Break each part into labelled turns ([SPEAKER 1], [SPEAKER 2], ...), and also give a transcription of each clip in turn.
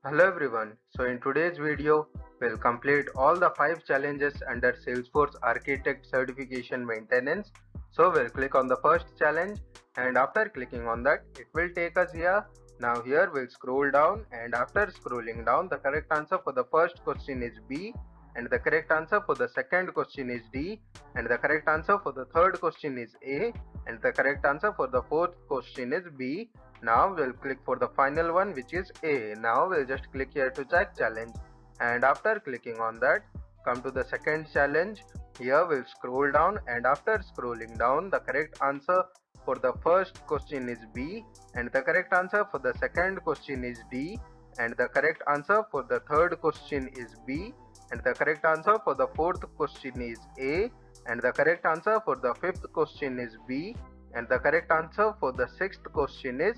[SPEAKER 1] Hello everyone. So in today's video, we'll complete all the 5 challenges under Salesforce Architect Certification Maintenance. So we'll click on the first challenge, and after clicking on that, it will take us here. Now here we'll scroll down, and after scrolling down, the correct answer for the first question is B, and the correct answer for the second question is D, and the correct answer for the third question is A, and the correct answer for the fourth question is B. Now we'll click for the final one, which is A. Now we'll just click here to check challenge, and after clicking on that, come to the second challenge. Here we'll scroll down, and after scrolling down, the correct answer for the first question is B, and the correct answer for the second question is D, and the correct answer for the third question is B, and the correct answer for the fourth question is A, and the correct answer for the fifth question is B, and the correct answer for the sixth question is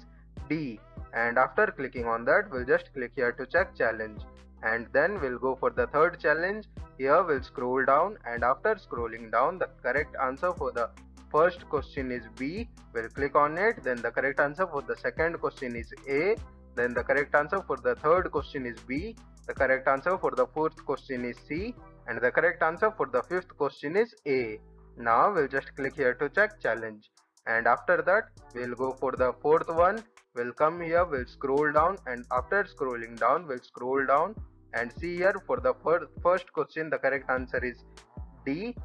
[SPEAKER 1] D. And after clicking on that, we'll just click here to check challenge, and then we'll go for the third challenge. Here we'll scroll down, and after scrolling down, the correct answer for the first question is B. We'll click on it. Then the correct answer for the second question is A. Then the correct answer for the third question is B. The correct answer for the fourth question is C, and the correct answer for the fifth question is A. Now we'll just click here to check challenge, and after that we'll go for the fourth one. We'll come here, we'll scroll down, and after scrolling down, we'll scroll down and see here for the first question the correct answer is D,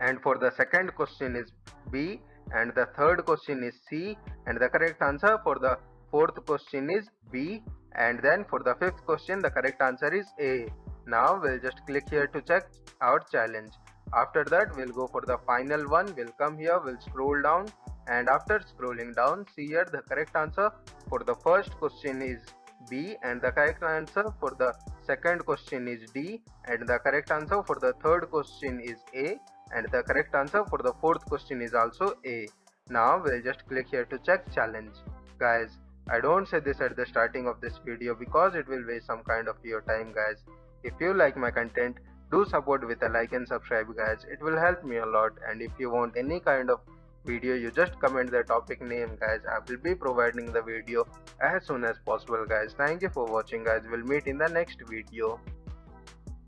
[SPEAKER 1] and for the second question is B, and the third question is C, and the correct answer for the fourth question is B, and then for the fifth question the correct answer is A. Now we'll just click here to check our challenge. After that we'll go for the final one. We'll come here, we'll scroll down, and after scrolling down, see here the correct answer for the first question is B, and the correct answer for the second question is D, and the correct answer for the third question is A, and the correct answer for the fourth question is also A. Now we'll just click here to check challenge. Guys, I don't say this at the starting of this video because it will waste some kind of your time, guys. If you like my content, do support with a like and subscribe, guys. It will help me a lot. And if you want any kind of video, you just comment the topic name, guys. I will be providing the video as soon as possible, guys. Thank you for watching, guys. We'll meet in the next video.